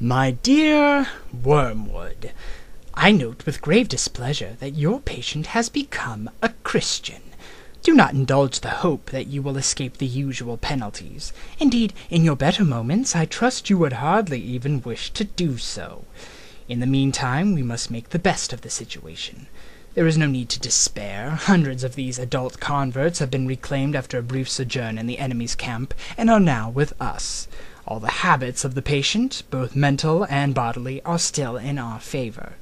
My dear Wormwood, I note with grave displeasure that your patient has become a Christian. Do not indulge the hope that you will escape the usual penalties. Indeed, in your better moments, I trust you would hardly even wish to do so. In the meantime, we must make the best of the situation. There is no need to despair. Hundreds of these adult converts have been reclaimed after a brief sojourn in the enemy's camp, and are now with us. All the habits of the patient, both mental and bodily, are still in our favor.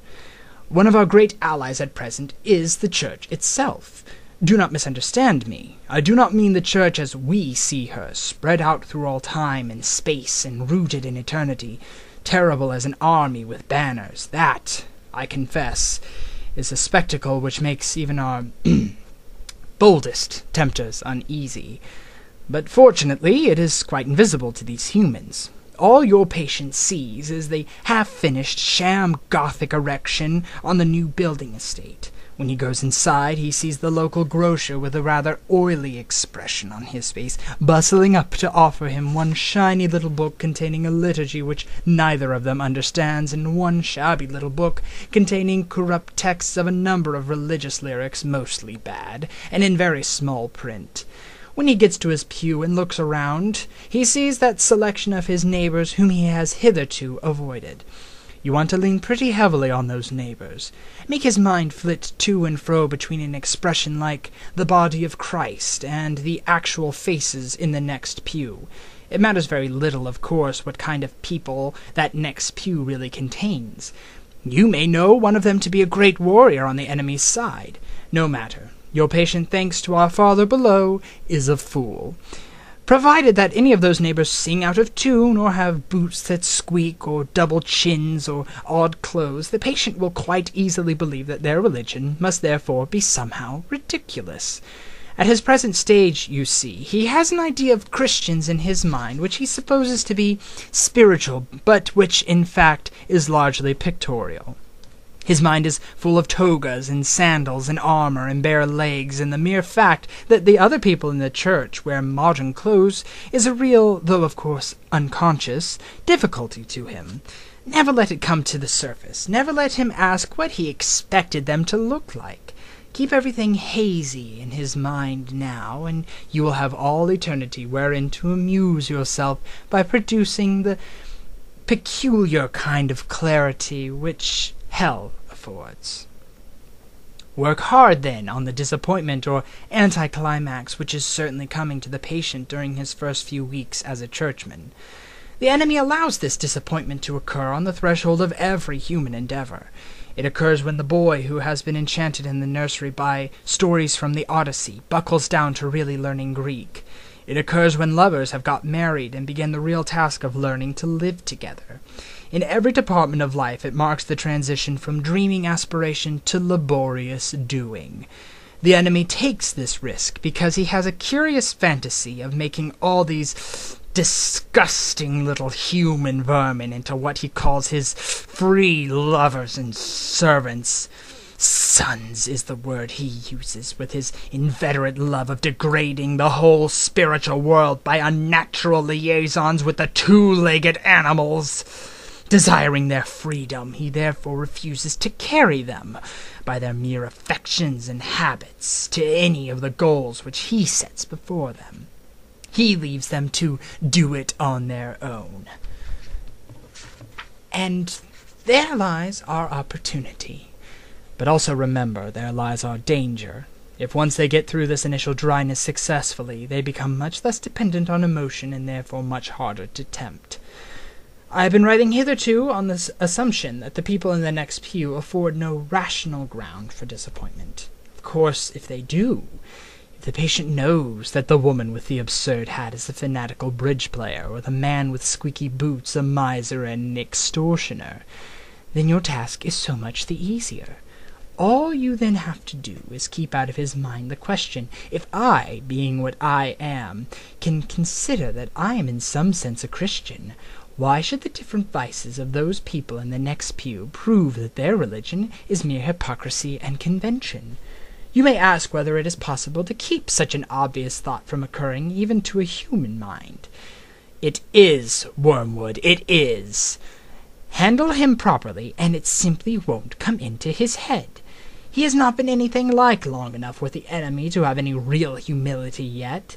One of our great allies at present is the Church itself. Do not misunderstand me. I do not mean the Church as we see her, spread out through all time and space and rooted in eternity, terrible as an army with banners. That, I confess, is a spectacle which makes even our boldest tempters uneasy. But fortunately it is quite invisible to these humans. All your patient sees is the half-finished sham Gothic erection on the new building estate. When he goes inside, he sees the local grocer with a rather oily expression on his face, bustling up to offer him one shiny little book containing a liturgy which neither of them understands, and one shabby little book containing corrupt texts of a number of religious lyrics, mostly bad, and in very small print. When he gets to his pew and looks around, he sees that selection of his neighbors whom he has hitherto avoided. You want to lean pretty heavily on those neighbors. Make his mind flit to and fro between an expression like the body of Christ and the actual faces in the next pew. It matters very little, of course, what kind of people that next pew really contains. You may know one of them to be a great warrior on the enemy's side. No matter. Your patient, thanks to our Father below, is a fool. Provided that any of those neighbors sing out of tune, or have boots that squeak, or double chins, or odd clothes, the patient will quite easily believe that their religion must therefore be somehow ridiculous. At his present stage, you see, he has an idea of Christians in his mind which he supposes to be spiritual, but which, in fact, is largely pictorial. His mind is full of togas and sandals and armor and bare legs, and the mere fact that the other people in the church wear modern clothes is a real, though of course unconscious, difficulty to him. Never let it come to the surface. Never let him ask what he expected them to look like. Keep everything hazy in his mind now, and you will have all eternity wherein to amuse yourself by producing the peculiar kind of clarity which hell affords. Work hard, then, on the disappointment or anticlimax which is certainly coming to the patient during his first few weeks as a churchman. The enemy allows this disappointment to occur on the threshold of every human endeavor. It occurs when the boy who has been enchanted in the nursery by stories from the Odyssey buckles down to really learning Greek. It occurs when lovers have got married and begin the real task of learning to live together. In every department of life it marks the transition from dreaming aspiration to laborious doing. The enemy takes this risk because he has a curious fantasy of making all these disgusting little human vermin into what he calls his free lovers and servants. Sons is the word he uses, with his inveterate love of degrading the whole spiritual world by unnatural liaisons with the two-legged animals. Desiring their freedom, he therefore refuses to carry them, by their mere affections and habits, to any of the goals which he sets before them. He leaves them to do it on their own. And there lies our opportunity. But also remember, there lies our danger. If once they get through this initial dryness successfully, they become much less dependent on emotion and therefore much harder to tempt. I have been writing hitherto on this assumption that the people in the next pew afford no rational ground for disappointment. Of course, if they do, if the patient knows that the woman with the absurd hat is a fanatical bridge player, or the man with squeaky boots a miser and an extortioner, then your task is so much the easier. All you then have to do is keep out of his mind the question, if I, being what I am, can consider that I am in some sense a Christian, why should the different vices of those people in the next pew prove that their religion is mere hypocrisy and convention? You may ask whether it is possible to keep such an obvious thought from occurring even to a human mind. It is, Wormwood, it is. Handle him properly, and it simply won't come into his head. He has not been anything like long enough with the enemy to have any real humility yet.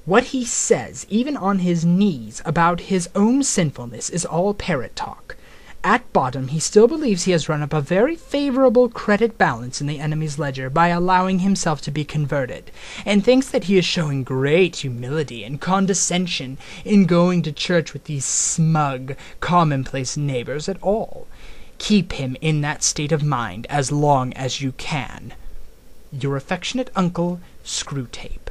What he says, even on his knees, about his own sinfulness is all parrot talk. At bottom, he still believes he has run up a very favorable credit balance in the enemy's ledger by allowing himself to be converted, and thinks that he is showing great humility and condescension in going to church with these smug, commonplace neighbors at all. Keep him in that state of mind as long as you can. Your affectionate uncle, Screwtape.